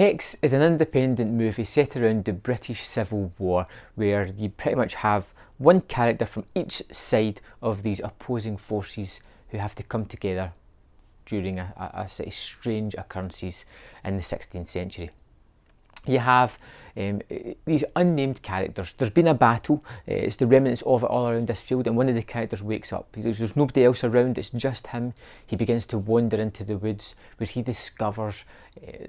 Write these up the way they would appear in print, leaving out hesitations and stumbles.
Hex is an independent movie set around the British Civil War, where you pretty much have one character from each side of these opposing forces who have to come together during a sort of strange occurrences in the 16th century. You have these unnamed characters. There's been a battle, it's the remnants of it all around this field, and one of the characters wakes up. There's nobody else around, it's just him. He begins to wander into the woods where he discovers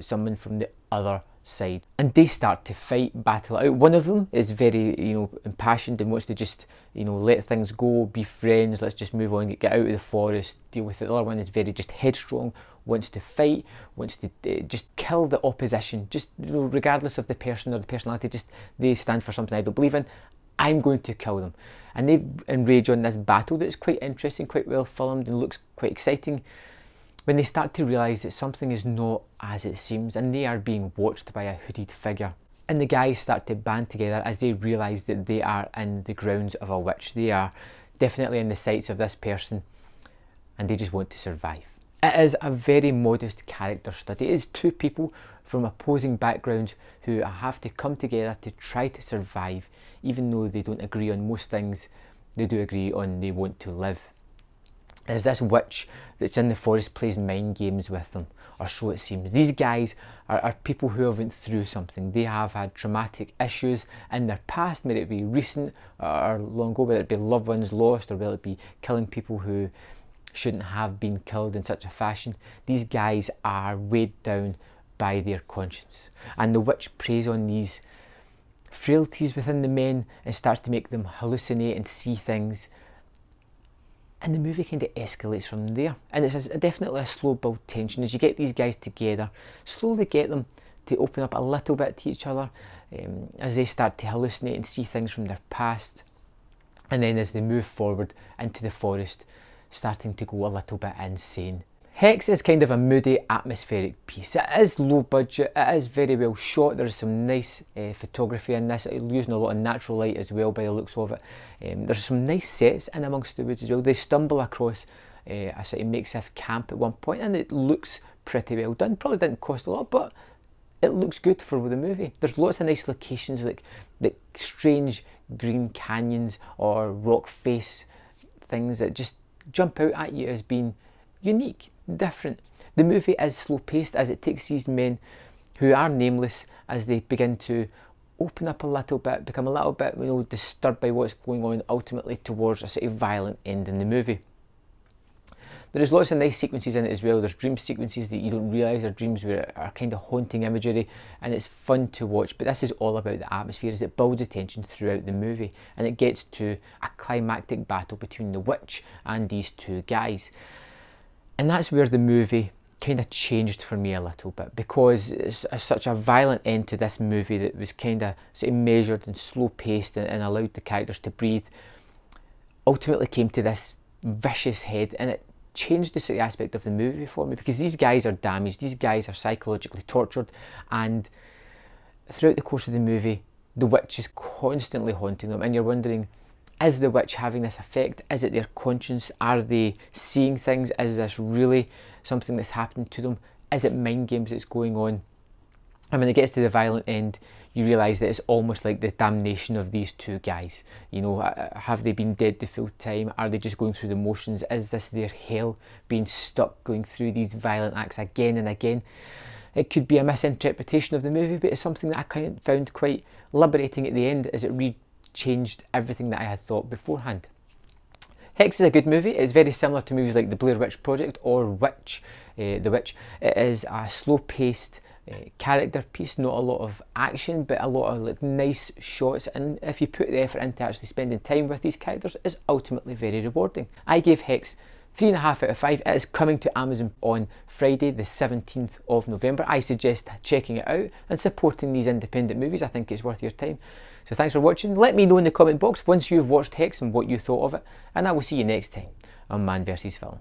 someone from the other side, and they start to fight, battle out. One of them is very impassioned and wants to just let things go, be friends, let's just move on, get out of the forest, deal with it. The other one is very just headstrong, wants to fight, wants to just kill the opposition, just regardless of the person or the personality, just they stand for something I don't believe in, I'm going to kill them. And they enrage on this battle that's quite interesting, quite well filmed and looks quite exciting, when they start to realise that something is not as it seems and they are being watched by a hooded figure. And the guys start to band together as they realise that they are in the grounds of a witch. They are definitely in the sights of this person and they just want to survive. It is a very modest character study. It is two people from opposing backgrounds who have to come together to try to survive. Even though they don't agree on most things, they do agree on they want to live. As this witch that's in the forest plays mind games with them, or so it seems. These guys are people who have went through something. They have had traumatic issues in their past, whether it be recent or long ago, whether it be loved ones lost or whether it be killing people who shouldn't have been killed in such a fashion. These guys are weighed down by their conscience, and the witch preys on these frailties within the men and starts to make them hallucinate and see things. And the movie kind of escalates from there, and it's definitely a slow build tension as you get these guys together, slowly get them to open up a little bit to each other as they start to hallucinate and see things from their past, and then as they move forward into the forest, starting to go a little bit insane. Hex is kind of a moody, atmospheric piece. It is low budget, it is very well shot, there's some nice photography in this, using a lot of natural light as well by the looks of it. There's some nice sets in amongst the woods as well. They stumble across a sort of makeshift camp at one point and it looks pretty well done. Probably didn't cost a lot, but it looks good for the movie. There's lots of nice locations like strange green canyons or rock face things that just jump out at you as being unique, different. The movie is slow paced as it takes these men who are nameless as they begin to open up a little bit, become a little bit disturbed by what's going on, ultimately towards a sort of violent end in the movie. There is lots of nice sequences in it as well. There's dream sequences that you don't realise are dreams, where are kind of haunting imagery, and it's fun to watch. But this is all about the atmosphere as it builds attention throughout the movie, and it gets to a climactic battle between the witch and these two guys. And that's where the movie kind of changed for me a little bit, because it's such a violent end to this movie that was kind of sort of measured and slow paced and allowed the characters to breathe, ultimately came to this vicious head, and it changed the sort of aspect of the movie for me, because these guys are damaged, these guys are psychologically tortured, and throughout the course of the movie the witch is constantly haunting them, and you're wondering, is the witch having this effect? Is it their conscience? Are they seeing things? Is this really something that's happened to them? Is it mind games that's going on? And when it gets to the violent end, you realise that it's almost like the damnation of these two guys. Have they been dead the full time? Are they just going through the motions? Is this their hell, being stuck going through these violent acts again and again? It could be a misinterpretation of the movie, but it's something that I found quite liberating at the end, as it changed everything that I had thought beforehand. Hex is a good movie. It's very similar to movies like The Blair Witch Project or Witch, The Witch. It is a slow-paced character piece, not a lot of action, but a lot of nice shots, and if you put the effort into actually spending time with these characters, it's ultimately very rewarding. I gave Hex 3.5 out of 5. It is coming to Amazon on Friday the 17th of November. I suggest checking it out and supporting these independent movies. I think it's worth your time. So thanks for watching. Let me know in the comment box once you've watched Hex and what you thought of it, and I will see you next time on Man vs Film.